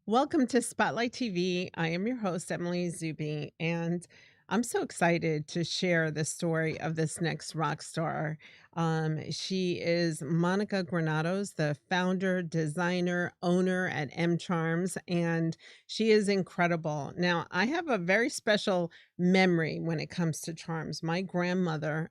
Welcome to Spotlight TV. I am your host, Emily Zubi, and I'm so excited to share the story of this next rock star. She is Monica Granados, the founder, designer, owner at MCharms, and she is incredible. Now, I have a very special memory when it comes to charms. My grandmother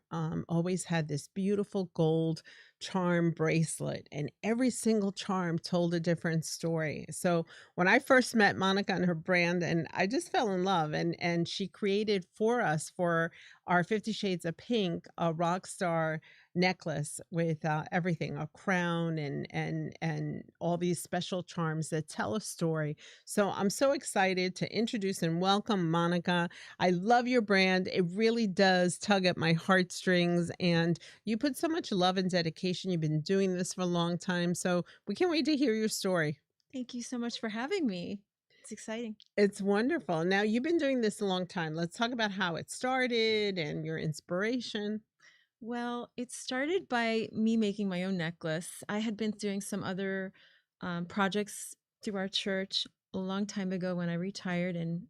always had this beautiful gold charm bracelet, and every single charm told a different story. So, when I first met Monica and her brand, and I just fell in love, and she created for us for our 50 Shades of Pink a rock star necklace with everything, a crown and all these special charms that tell a story. So I'm so excited to introduce and welcome Monica. I love your brand. It really does tug at my heartstrings, and you put so much love and dedication. You've been doing this for a long time, so we can't wait to hear your story. Thank you so much for having me. It's exciting. It's wonderful. Now, you've been doing this a long time. Let's talk about how it started and your inspiration. Well, it started by me making my own necklace. I had been doing some other projects through our church a long time ago when I retired and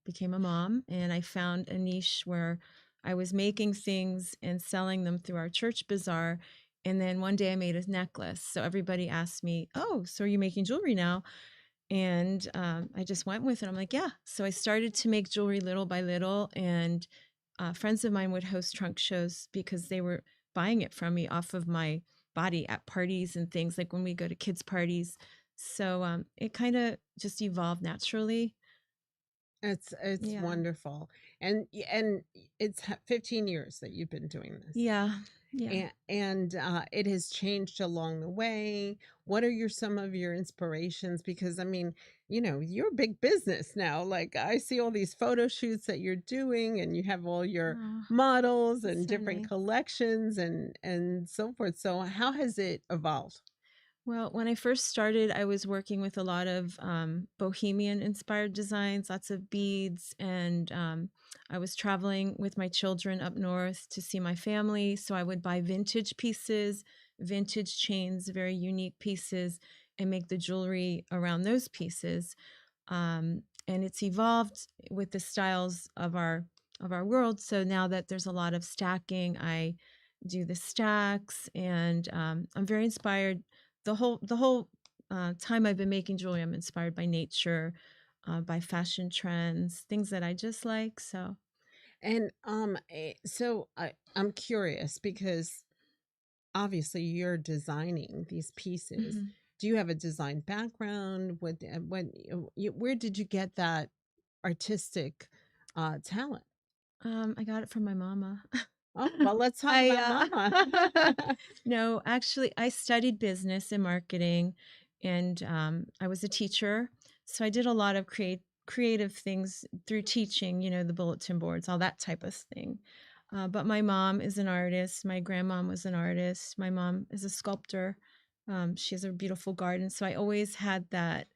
became a mom. And I found a niche where I was making things and selling them through our church bazaar. And then one day I made a necklace. So everybody asked me, "Oh, so are you making jewelry now?" And I just went with it. I'm like, yeah. So I started to make jewelry little by little. And friends of mine would host trunk shows because they were buying it from me off of my body at parties and things like when we go to kids' parties. So it kind of just evolved naturally. It's Yeah. wonderful. And it's 15 years that you've been doing this. Yeah. Yeah. And it has changed along the way. What are some of your inspirations? Because I mean, you're a big business now. Like I see all these photo shoots that you're doing, and you have all your Oh, models that's and so different nice. collections and so forth. So how has it evolved? Well, when I first started, I was working with a lot of bohemian inspired designs, lots of beads, and I was traveling with my children up north to see my family. So I would buy vintage pieces, vintage chains, very unique pieces, and make the jewelry around those pieces. And it's evolved with the styles of our world. So now that there's a lot of stacking, I do the stacks, and I'm very inspired the whole time I've been making jewelry, I'm inspired by nature, by fashion trends, things that I just like. So, I'm curious because obviously you're designing these pieces. mhm. Do you have a design background? Where did you get that artistic talent? I got it from my mama. Oh, well, let's talk I about mama. no, actually, I studied business and marketing, and I was a teacher. So I did a lot of creative things through teaching. The bulletin boards, all that type of thing. But my mom is an artist. My grandmom was an artist. My mom is a sculptor. She has a beautiful garden. So I always had that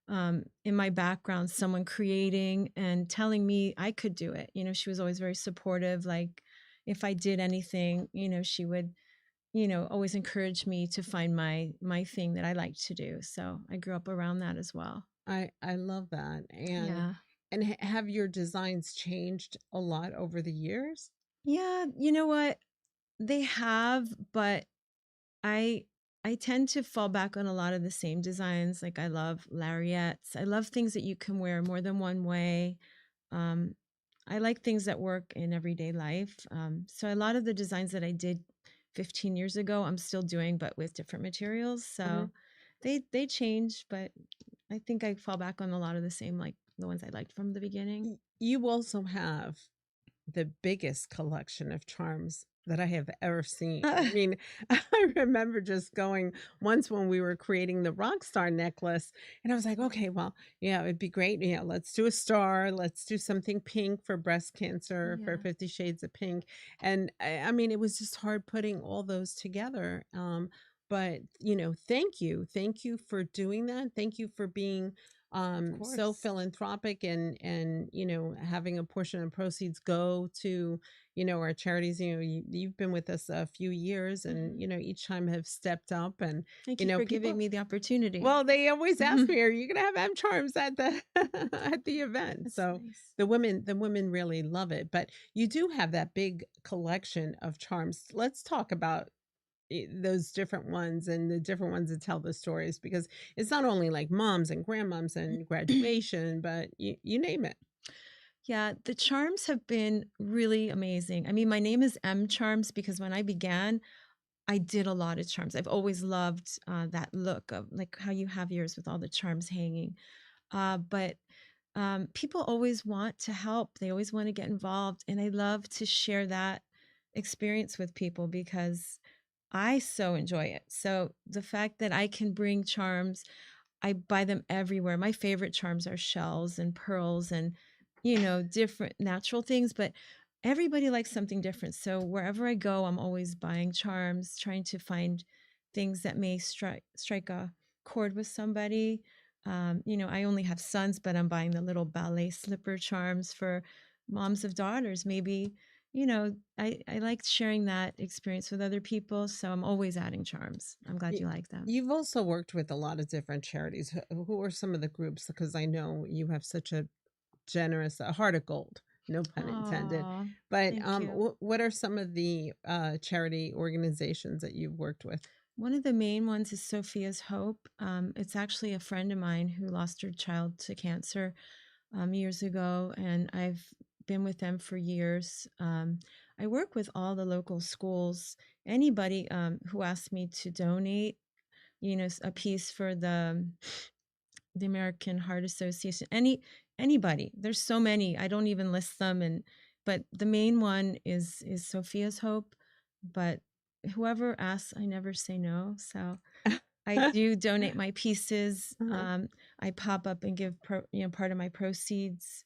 in my background, someone creating and telling me I could do it. She was always very supportive. Like if I did anything, she would, always encourage me to find my thing that I like to do. So I grew up around that as well. I love that. Yeah. And have your designs changed a lot over the years? Yeah, you know what? They have, but I I tend to fall back on a lot of the same designs. Like I love lariats. I love things that you can wear more than one way. Um, I like things that work in everyday life. So a lot of the designs that I did 15 years ago, I'm still doing, but with different materials. Mhm. So they change, but I think I fall back on a lot of the same, like the ones I liked from the beginning. You also have the biggest collection of charms that I have ever seen. I mean, I remember just going once when we were creating the rock star necklace, and I was like, okay, well, yeah, it'd be great. Yeah, let's do a star. Let's do something pink for breast cancer for Yeah, 50 Shades of Pink. And I mean, it was just hard putting all those together. But thank you. Thank you for doing that. Thank you for being of so course. philanthropic and having a portion of proceeds go to our charities. You've been with us a few years, and Mhm. each time have stepped up, and Thank you for giving people. me the opportunity. Well, they always ask me, "Are you gonna have MCharms at the at the event?" That's So nice. the women really love it. But you do have that big collection of charms. Let's talk about those different ones and the different ones that tell the stories, because it's not only like moms and grandmoms and graduation, but you name it. Yeah, the charms have been really amazing. I mean, my name is MCharms because when I began, I did a lot of charms. I've always loved that look of like how you have yours with all the charms hanging. But people always want to help. They always want to get involved, and I love to share that experience with people because I so enjoy it. So the fact that I can bring charms, I buy them everywhere. My favorite charms are shells and pearls and, different natural things, but everybody likes something different. So wherever I go, I'm always buying charms, trying to find things that may strike a chord with somebody. I only have sons, but I'm buying the little ballet slipper charms for moms of daughters. Maybe, I like sharing that experience with other people. So I'm always adding charms. I'm glad Y- you like them. You've also worked with a lot of different charities. Who are some of the groups? Because I know you have such a heart of gold, no pun intended. Oh, But thank you. what are some of the charity organizations that you've worked with? One of the main ones is Sophia's Hope. It's actually a friend of mine who lost her child to cancer years ago, and I've been with them for years. I work with all the local schools. Anybody who asks me to donate, a piece for the American Heart Association, anybody. There's so many. I don't even list them, and but the main one is Sophia's Hope. But whoever asks, I never say no. So I do donate my pieces. Uh-huh. I pop up and give part of my proceeds,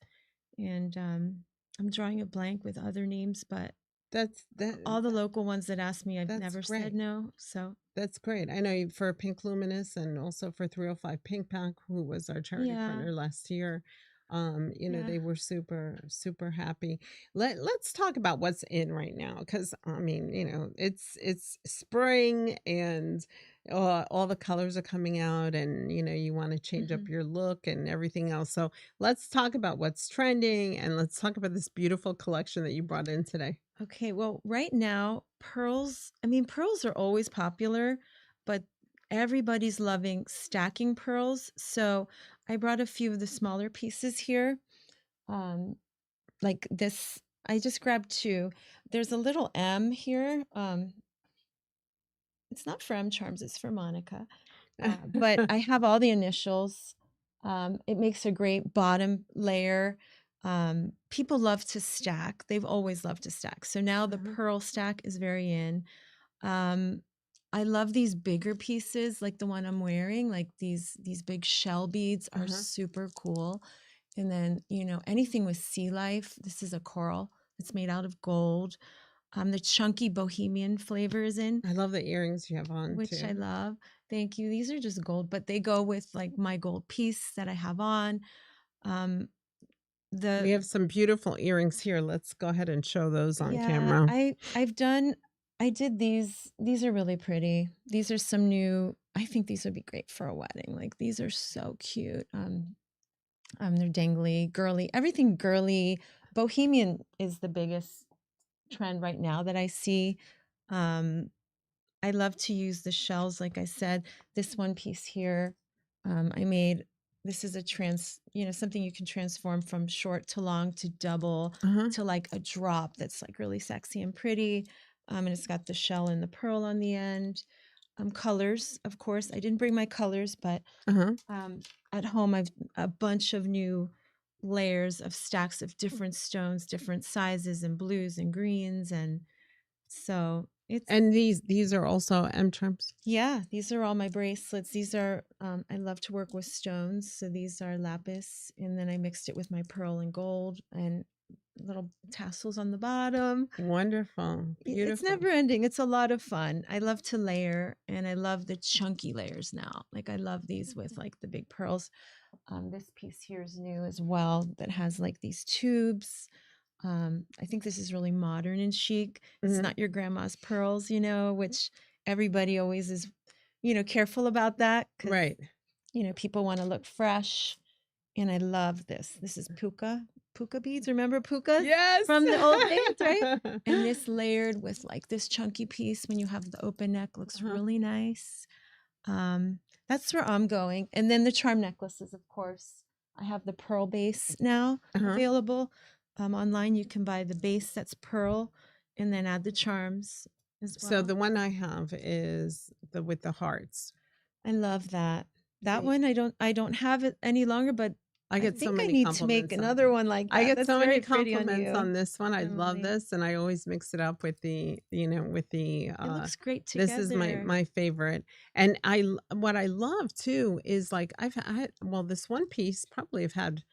and I'm drawing a blank with other names, but That's that all the local ones that ask me, I've that's never said great. no. So That's great. I know you for Pink Luminous and also for 305 Pink Pack, who was our charity yeah, partner last year. yeah. They were super, super happy. Let's talk about what's in right now, because I mean, it's spring, and all the colors are coming out, and you want to change up Mhm. your look and everything else. So let's talk about what's trending, and let's talk about this beautiful collection that you brought in today. Okay, well, right now, pearls are always popular, but everybody's loving stacking pearls. So I brought a few of the smaller pieces here. Um, like this, I just grabbed two. There's a little M here. It's not for M Charms, it's for Monica. But I have all the initials. It makes a great bottom layer. People love to stack. They've always loved to stack. So now the Uh-huh. pearl stack is very in. Um, I love these bigger pieces, like the one I'm wearing. Like these big shell beads are Uh-huh. super cool. And then anything with sea life. This is a coral. It's made out of gold. The chunky bohemian flavor is in, I love the earrings you have on which I too. love. Thank you. These are just gold, but they go with like my gold piece that I have on. Um, We the have some beautiful earrings here. Let's go ahead and show those on Yeah, camera. I did these. These are really pretty. These are some new. I think these would be great for a wedding. Like these are so cute. They're dangly, girly, everything girly. Bohemian is the biggest trend right now that I see. Um, I love to use the shells, like I said. This one piece here, I made. This is something you can transform from short to long to double Uh-huh, to like a drop that's like really sexy and pretty. And it's got the shell and the pearl on the end. Colors, of course. I didn't bring my colors, but uh-huh. um, at home I've a bunch of new layers of stacks of different stones, different sizes and blues and greens, and so it's And these are also M-Charms? yeah, these are all my bracelets. These are, I love to work with stones. So these are lapis, and then I mixed it with my pearl and gold and little tassels on the bottom. Wonderful, It's beautiful. never ending. It's a lot of fun. I love to layer, and I love the chunky layers now. Like I love these with like the big pearls. This piece here is new as well that has like these tubes. I think this is really modern and chic. It's Mhm. not your grandma's pearls, which everybody always is, careful about that because, Right. people want to look fresh. And I love this. This is puka beads. Remember pukas Yes. from the old days, right? And this layered with like this chunky piece when you have the open neck looks Uh-huh. really nice. Um, that's where I'm going. And then the charm necklaces, of course. I have the pearl base now Uh-huh. available. Online, you can buy the base that's pearl and then add the charms as So well. the one I have is the with the hearts. I love that. That The one I don't have it any longer, but I I get so think I many need to make compliments on another one like I that. get That's so many very pretty on compliments you, on this one. I love Emily. this, and I always mix it up with with the It looks great this is my together. my favorite. And what I love too is like I've had well this one piece probably have had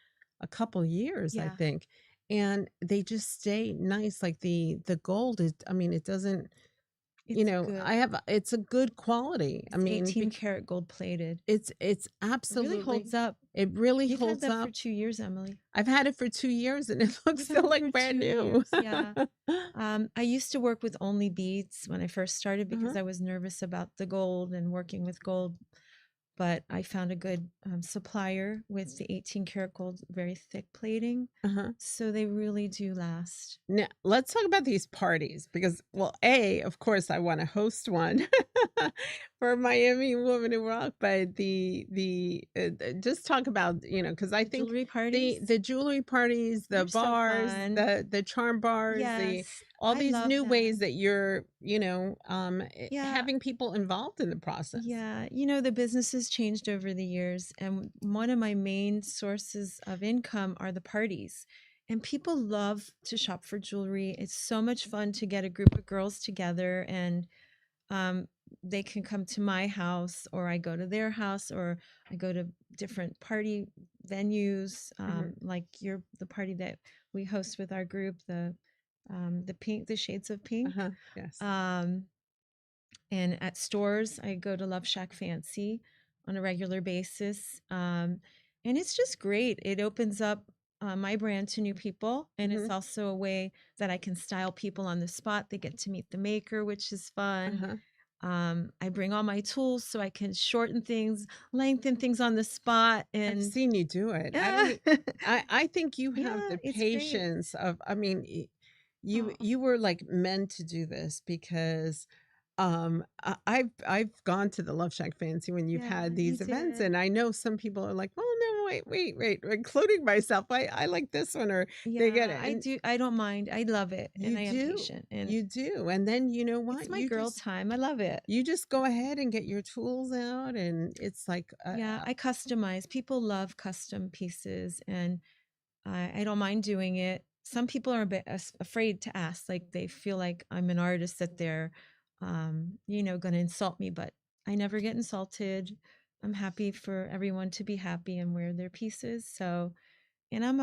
a couple years, I Yeah, think. And they just stay nice like the gold is I mean it doesn't it's I good. have it's a good quality. I It's mean 18 karat gold plated. it's It really absolutely holds up. it really You've had holds that for up. 2 years, Emily. I've had it for 2 years and it looks You've had still it for like brand 2 new. years, yeah. I used to work with only beads when I first started because Uh-huh, I was nervous about the gold and working with gold, but I found a good, supplier with the 18 karat gold, very thick plating, uh-huh. so they really do last. Now, let's talk about these parties because, well, A, of course, I want to host one for Miami Women in Rock, but just talk about, because I The think jewelry parties, the jewelry parties, the they're so bars, fun. the charm bars, the Yes, all I these love new ways them. that you're, Yeah, having people involved in the process. yeah, the business has changed over the years, and one of my main sources of income are the parties. And people love to shop for jewelry. It's so much fun to get a group of girls together and um, they can come to my house or I go to their house or I go to different party venues, Hmm. like the party that we host with our group, the pink, the shades of pink. Uh-huh. Yes. Um, and at stores, I go to Love Shack Fancy on a regular basis. And it's just great. It opens up my brand to new people. And it's Hmm. also a way that I can style people on the spot. They get to meet the maker, which is fun. Uh-huh. I bring all my tools so I can shorten things, lengthen things on the spot. I've And seen you do it. I don't yeah, e I think you have yeah, the it's great. patience of I mean, Oh, you were, like, meant to do this because, I've gone to the Love Shack Fancy when you've yeah, had you these events, did. and I know some people are like, "Oh, no, wait," including myself. I like this one," or they get Yeah, it, I and do. I don't mind. I love it. And you I am do, patient. And you do, and then you know it's what? my girl time. I love it. You just go ahead and get your tools out, and it's like, Yeah, I customize. People love custom pieces, and I don't mind doing it. Some people are a bit afraid to ask, like they feel like I'm an artist that they're, going to insult me, but I never get insulted. I'm happy for everyone to be happy and wear their pieces. So, and I'm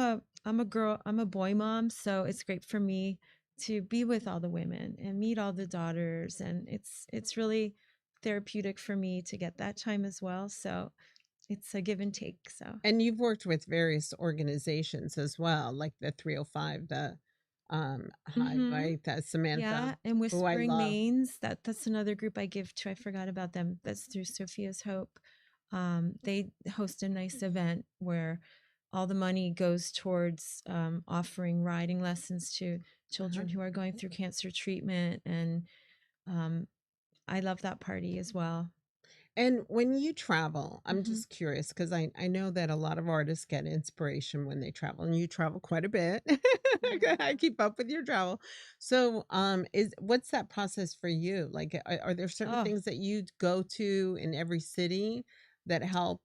a boy mom, so it's great for me to be with all the women and meet all the daughters, and it's really therapeutic for me to get that time as well. So it's a give and take. So And you've worked with various organizations as well, like the 305, the Hive, mm-hmm. right? That's Samantha, Yeah, and who I Whispering love. Mains, that's another group I give to. I forgot about them. That's through Sophia's Hope. They host a nice event where all the money goes towards offering riding lessons to Uh-huh. children who are going through cancer treatment, and um, I love that party as well. And when you travel, I'm Hmm. just curious because I know that a lot of artists get inspiration when they travel, and you travel quite a bit. Yeah. I keep up with your travel. So, is what's that process for you? Like, are there certain Oh, things that you go to in every city that help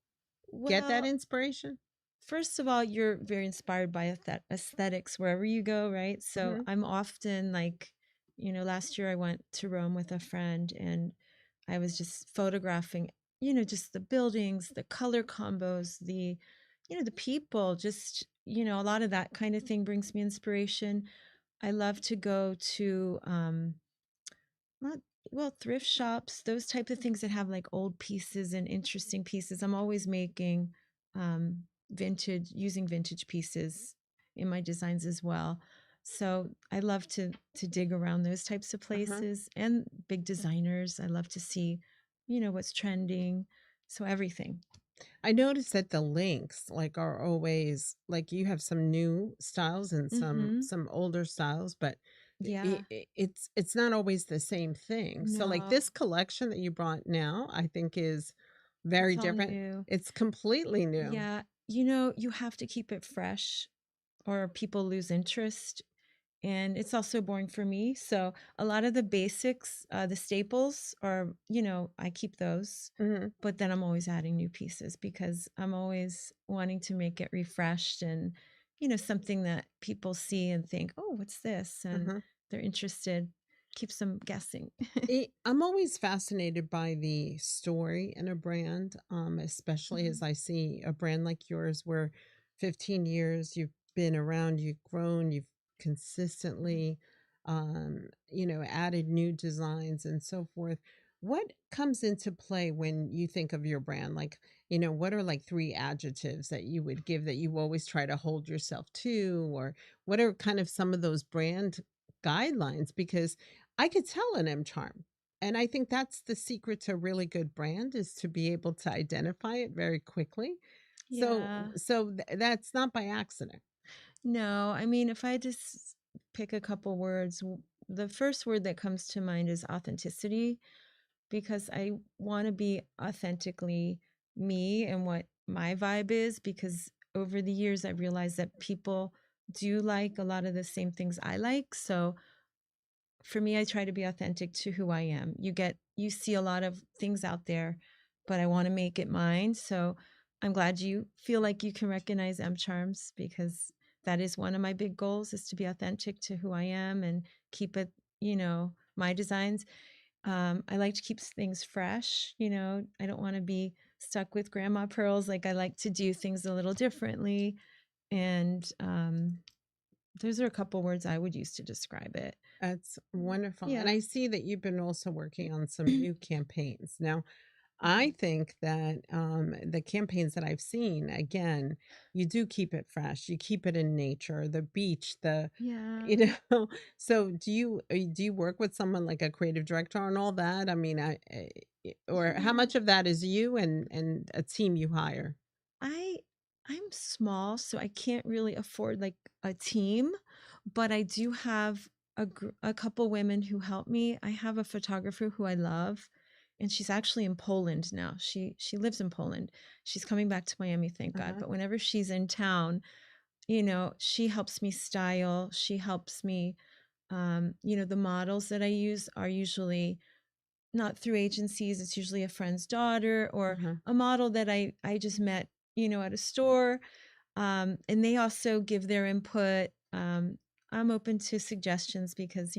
get that well, inspiration? first of all, you're very inspired by aesthetics wherever you go, right? So Hmm. I'm often like, last year I went to Rome with a friend and I was just photographing, just the buildings, the color combos, the people, just, a lot of that kind of thing brings me inspiration. I love to go to, not, well, thrift shops, those type of things that have like old pieces and interesting pieces. I'm always making using vintage pieces in my designs as well. So I love to dig around those types of Uh-huh. places and big designers. I love to see, what's trending. So everything. I noticed that the links, like, are always like, you have some new styles and Mhm. some older styles, but Yeah. it's not always the same thing. So, like, No. this collection that you brought now, I think is very It's all different. new. It's completely new. Yeah. You have to keep it fresh or people lose interest. And it's also boring for me. So a lot of the basics, the staples are, I keep those, Mhm, but then I'm always adding new pieces because I'm always wanting to make it refreshed and, something that people see and think, oh, what's this? And uh-huh. they're interested, keeps them guessing. I'm always fascinated by the story in a brand, especially as Mhm. I see a brand like yours where 15 years you've been around, you've grown, you've Mhm. consistently, added new designs and so forth. What comes into play when you think of your brand? Like, what are like three adjectives that you would give that you always try to hold yourself to? Or what are kind of some of those brand guidelines? Because I could tell an M-Charm, and I think that's the secret to a really good brand is to be able to identify it very quickly. So Yeah. that's not by accident. No, I mean, if I just pick a couple words, the first word that comes to mind is authenticity because I want to be authentically me and what my vibe is. Because over the years, I realized that people do like a lot of the same things I like. So for me, I try to be authentic to who I am. You see a lot of things out there, but I want to make it mine. So I'm glad you feel like you can recognize MCharms because that is one of my big goals is to be authentic to who I am and keep it, my designs. I like to keep things fresh. I don't want to be stuck with grandma pearls. Like I like to do things a little differently. And those are a couple words I would use to describe it. That's wonderful. And Yeah. I see that you've been also working on some new campaigns. Now, I Mhm. think that the campaigns that I've seen, again, you do keep it fresh. You keep it in nature, the beach, Yeah. you know. So do you work with someone like a creative director and all that? I mean, or how Yeah. much of that is you and a team you hire? I I'm small, so I can't really afford like a team, but I do have a couple women who help me. I have a photographer who I love, and she's actually in Poland now. She lives in Poland. She's coming back to Miami, thank God. Uh-huh. But whenever she's in town, she helps me style. She helps me. The models that I use are usually not through agencies, it's usually a friend's daughter or Uh-huh. a model that I just met, at a store, and they also give their input. I'm open to suggestions because,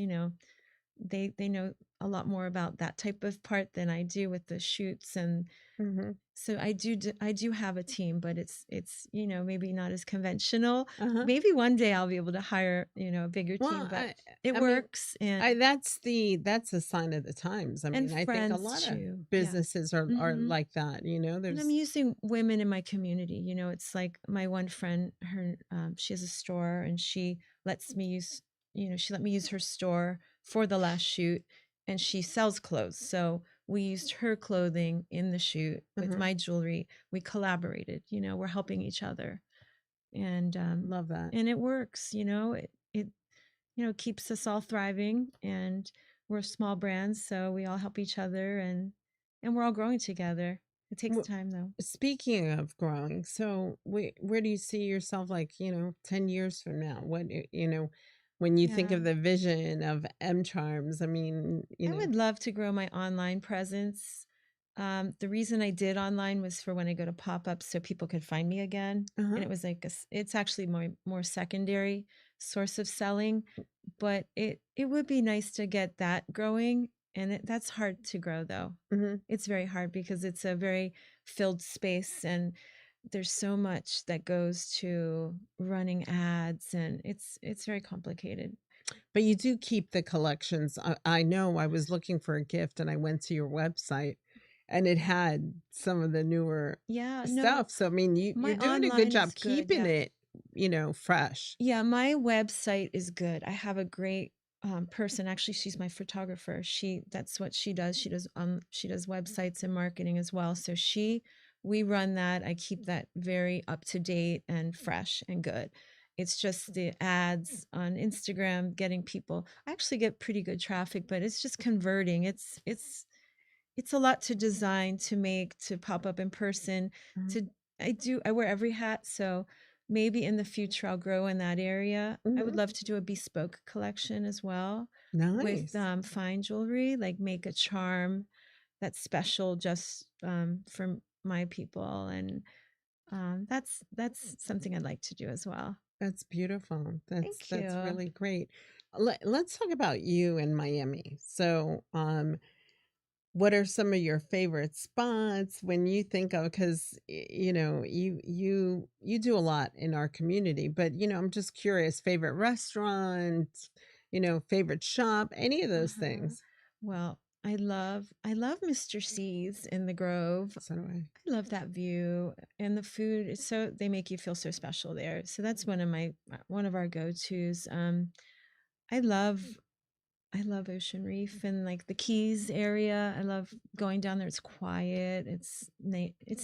they know a lot more about that type of part than I do with the shoots and Mhm. so I do have a team, but it's, maybe not as conventional. Uh-huh. Maybe one day I'll be able to hire, a bigger team, Well, but I it I mean, works and that's a sign of the times. I mean, I think a friends lot of too. Yeah. businesses are Mhm. like that, And I'm there's using women in my community. It's like my one friend, she has a store and lets me use, she let me use her store for the last shoot and she sells clothes. So we used her clothing in the shoot with uh-huh, my jewelry. We collaborated, we're helping each other. And love that. and it works, it keeps us all thriving and we're small brands, so we all help each other and we're all growing together. It takes Well, time though. speaking of growing, so where do you see yourself like, 10 years from now? When you think Yeah. of the vision of M-Charms, I mean, I would love to grow my online presence. The reason I did online was for when I go to pop-ups so people could find me again. And uh-huh, it was like it's actually more secondary source of selling, but it would be nice to get that growing. And that's hard to grow though. mhm. It's very hard because it's a very filled space and there's so much that goes to running ads and it's very complicated. But you do keep the collections. I know I was looking for a gift and I went to your website and it had some of the newer Yeah, no, stuff. So I mean, you're my doing a good online job is good. keeping Yeah. it. fresh. Yeah, my website is good. I have a great, person, actually, she's my photographer. That's what she does. She does websites and marketing as well. So we run that. I keep that very up to date and fresh and good. It's just the ads on Instagram getting people. I actually get pretty good traffic, but it's just converting. It's a lot to design, to make, to pop up in person, Mhm. to I wear every hat, so maybe in the future I'll grow in that area. I would Mhm. love to do a bespoke collection as well with Nice. fine jewelry, like make a charm that's special just for my people, and that's something I'd like to do as well. That's beautiful. That's Thank that's you. really great. Let's talk about you in Miami. So, what are some of your favorite spots when you think of, because you do a lot in our community, but I'm just curious, favorite restaurant, favorite shop, any of those Uh-huh. things. Well, I love Mr. C's in the Grove. So do I. I love that view, and the food is so they make you feel so special there. So that's one of our go-tos. I love I love Ocean Reef and like the Keys area. I love going down there. It's quiet. It's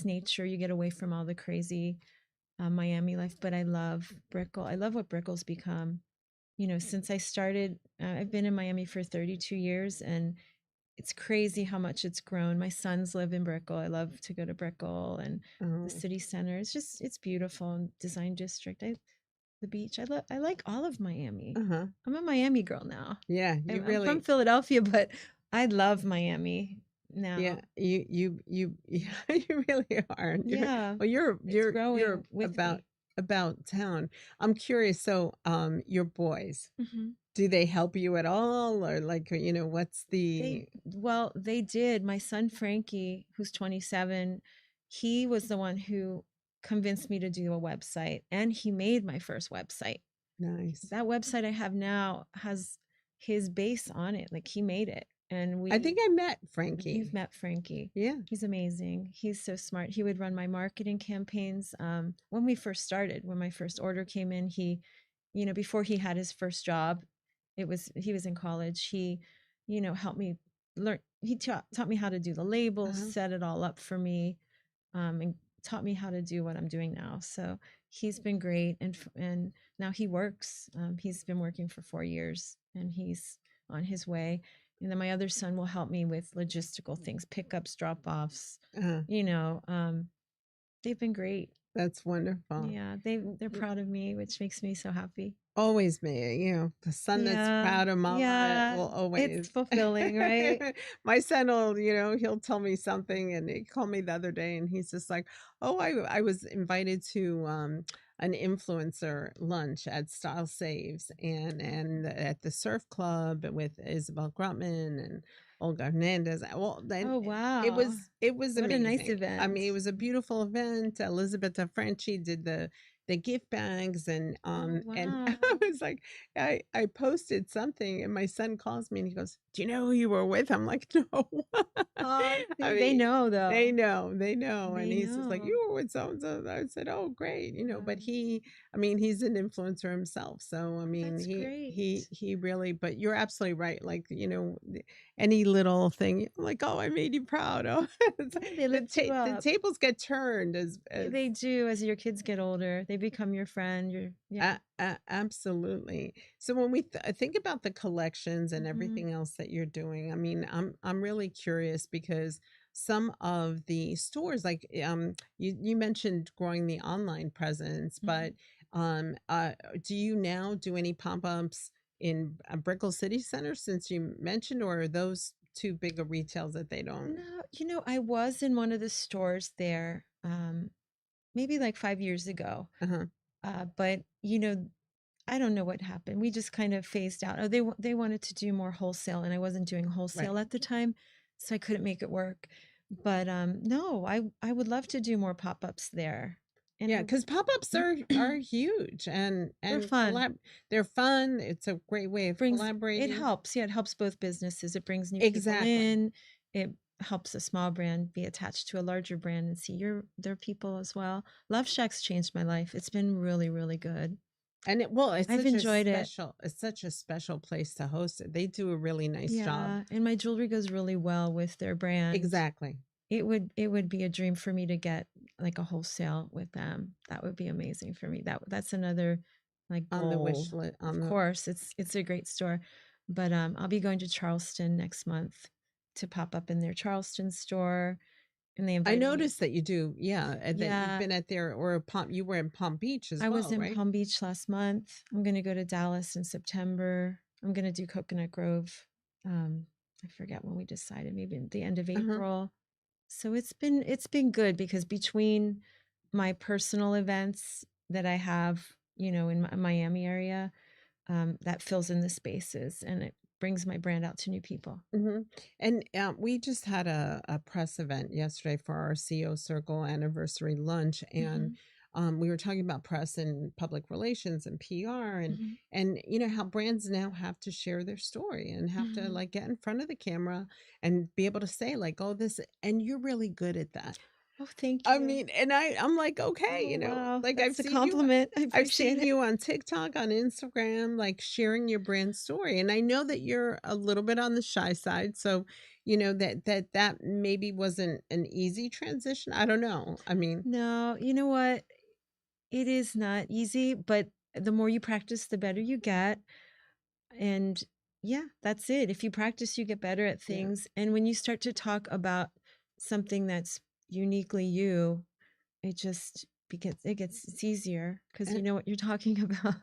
nature. You get away from all the crazy Miami life. But I love Brickell. I love what Brickell's become. Since I started, I've been in Miami for 32 years, and it's crazy how much it's grown. My sons live in Brickell. I love to go to Brickell and the Oh, city center. It's beautiful and design district. The beach. I like all of Miami. uh-huh. I'm a Miami girl now. Yeah, you I'm from really. Philadelphia, but I love Miami Yeah, now. yeah, you really are. Yeah, it's You're growing with about me. town. I'm curious, so, your boys, Mhm. do they help you at all, or, like, what's They the. well, they did. My son Frankie, who's 27, he was the one who convinced me to do a website, and he made my first website. Nice. That website I have now has his base on it. Like he made it. And I think I met you've Frankie. met Frankie. Yeah. He's amazing. He's so smart. He would run my marketing campaigns. When we first started, when my first order came in, before he had his first job, he was in college. He, helped me learn. He taught me how to do the labels, Uh-huh. set it all up for me, and taught me how to do what I'm doing now. So he's been great, and now he works. He's been working for 4 years, and he's on his way. And then my other son will help me with logistical things, pickups, drop offs. Uh-huh. You know, they've been great. That's wonderful. Yeah, they're proud of me, which makes me so happy. Always me, the son that's Yeah, proud of mama yeah, will it's always. fulfilling, right? My son will, he'll tell me something, and he called me the other day, and he's just like, "Oh, I was invited to, an influencer lunch at Style Saves and at the surf club with Isabel Grutman and Olga Hernandez." Well, then Oh wow, it was what a nice amazing. I mean, it event. was a beautiful event. Elizabeth Frenchie did the gift bags, Oh and I wow. was like, I posted something, and my son calls me and he goes, "Do you know who you were with?" I'm like, "No." I See, they mean, know they though. know, they know, and They he's just like, know. "You were with so and so." I said, "Oh, great," but Yeah, I mean, he's an influencer himself, so I mean, that's great. he really. But you're absolutely right. Like, any little thing, like, "Oh, I made you proud." Oh, Yeah, they lift you the up. tables get turned as. They do as your kids get older. They become your friend. Yeah. Absolutely. So when we think about the collections and Mhm. everything else that you're doing, I mean, I'm really curious because some of the stores, like, you mentioned growing the online presence, but Mhm. do you now do any pop-ups in Brickell City Center, since you mentioned, or are those too big of retails that they don't? No, I was in one of the stores there, maybe like 5 years ago. Uh-huh. But I don't know what happened. We just kind of phased out. Oh, they wanted to do more wholesale, and I wasn't doing Right. wholesale at the time, so I couldn't make it work. But no, I would love to do more pop-ups there. Yeah, And because pop-ups I are huge, they're and fun. they're fun, it's a great way of Brings It collaborating. helps. Yeah, it helps both businesses. It brings new people Exactly. in. It helps a small brand be attached to a larger brand and see their people as well. Love Shack's changed my life. It's been really, really good. And it's I've such a enjoyed it. special place to host it. They do a really nice job. Yeah, and my jewelry goes really well with their brand. Exactly. It would be a dream for me to get, like, a wholesale with them. That would be amazing for me. That's another, like, On the wish goal. list, Of on the course, it's a great store, but, I'll be going to Charleston next month to pop up in their Charleston store, and they I invited me. noticed that you do, yeah, and that you've Yeah, been at their or Palm you were in Palm Beach as I was well, in right? Palm Beach last month. I'm gonna go to Dallas in September. I'm gonna do Coconut Grove, I forget when we decided, maybe at the end of Uh-huh. April. So it's been good because between my personal events that I have, in my Miami area, that fills in the spaces and it brings my brand out to new people. Mhm. And, we just had a press event yesterday for our CEO Circle anniversary lunch, and, Mhm, we were talking about press and public relations and PR mhm, and, how brands now have to share their story and have to, mhm. like, get in front of the camera and be able to say, like, "Oh, this" and you're really good at that. Oh, thank I you. mean, and I'm like, "Okay," Oh, wow. like, That's a compliment. I I've appreciate seen it. you on TikTok, on Instagram, like, sharing your brand story, and I know that you're a little bit on the shy side, so, that maybe wasn't an easy transition, I don't know, I mean No, you know what? It is not easy, but the more you practice, the better you get. And yeah, that's it. If you practice, you get better at yeah, things. And when you start to talk about something that's uniquely you, it gets it's easier because you and know what you're talking about.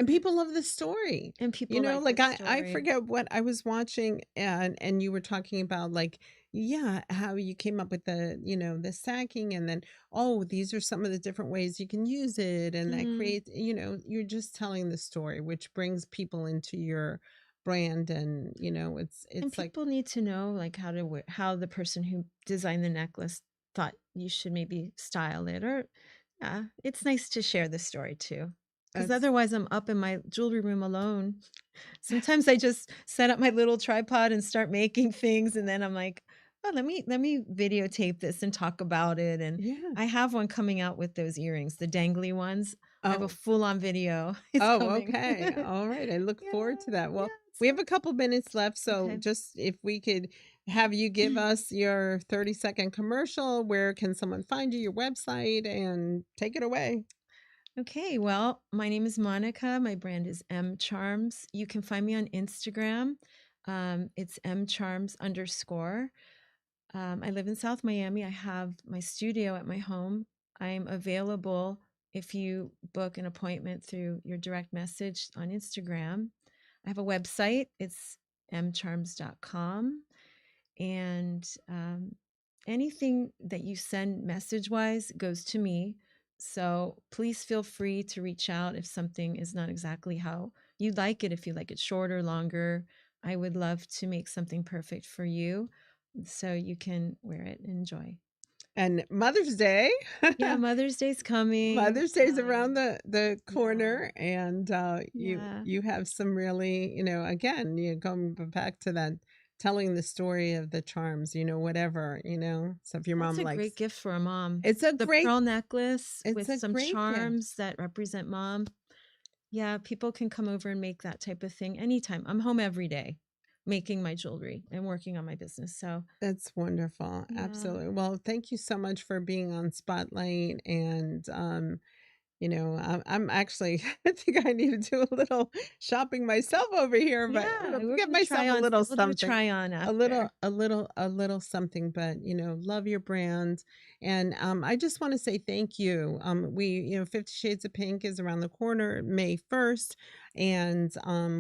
people love the story, And people like like, this I story. forget what I was watching, and you were talking about, like, yeah, how you came up with the stacking, and then, "Oh, these are some of the different ways you can use it," and that Mhm. creates you're just telling the story, which brings people into your brand, and, And it's like people need to know like how the person who designed the necklace thought you should maybe style it, or yeah, it's nice to share the story too. Because it's otherwise I'm up in my jewelry room alone. Sometimes I just set up my little tripod and start making things, and then I'm like, "Oh, let me videotape this and talk about it," and yeah. I have one coming out with those earrings, the dangly ones. I have a Oh. full-on video. It's Oh, coming. okay. All right. I look forward Yeah, to that. yeah, Well, it's we have fun. a couple minutes left. So Okay. just if we could have you give us your 30-second commercial, where can someone find you, your website, and take it away? Okay, well, my name is Monica. My brand is MCharms. You can find me on Instagram. It's MCharms underscore. I live in South Miami. I have my studio at my home. I'm available if you book an appointment through your direct message on Instagram. I have a website. It's mcharms.com. And anything that you send message wise goes to me. So please feel free to reach out if something is not exactly how you'd like it. If you like it shorter, longer, I would love to make something perfect for you so you can wear it and enjoy. And Mother's Day. Yeah, Mother's Day's coming. Mother's Day's around the Yeah, corner, and you yeah. you have some really, again, you going back to that telling the story of the charms, whatever, So if your That's mom a great likes, gift for a mom. it's a The great pearl necklace it's with a some great gift. charms that represent mom. Yeah, people can come over and make that type of thing anytime. I'm home every day making my jewelry and working on my business. So, That's wonderful. yeah. Absolutely. Well, thank you so much for being on Spotlight. And, I'm actually, I think I need to do a little shopping myself over here, but Yeah, I'll we're get gonna try myself a on little we'll do a something. try on after. A little something, but love your brand. And I just want to say thank you. 50 Shades of Pink is around the corner, May 1st. And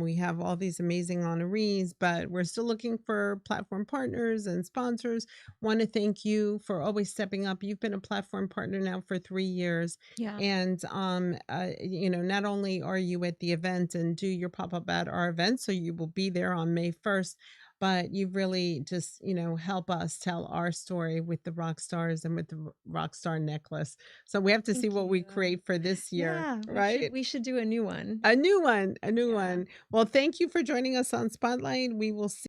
we have all these amazing honorees, but we're still looking for platform partners and sponsors. Want to thank you for always stepping up. You've been a platform partner now for 3 years. Yeah. And not only are you at the event and do your pop-up at our event, so you will be there on May 1st, but you really just, help us tell our story with the rock stars and with the rock star necklace. So we have to see Thank what we you. create for this year, Yeah, we should right? we should do a new one. A new one, a new Yeah. one. Well, thank you for joining us on Spotlight. We will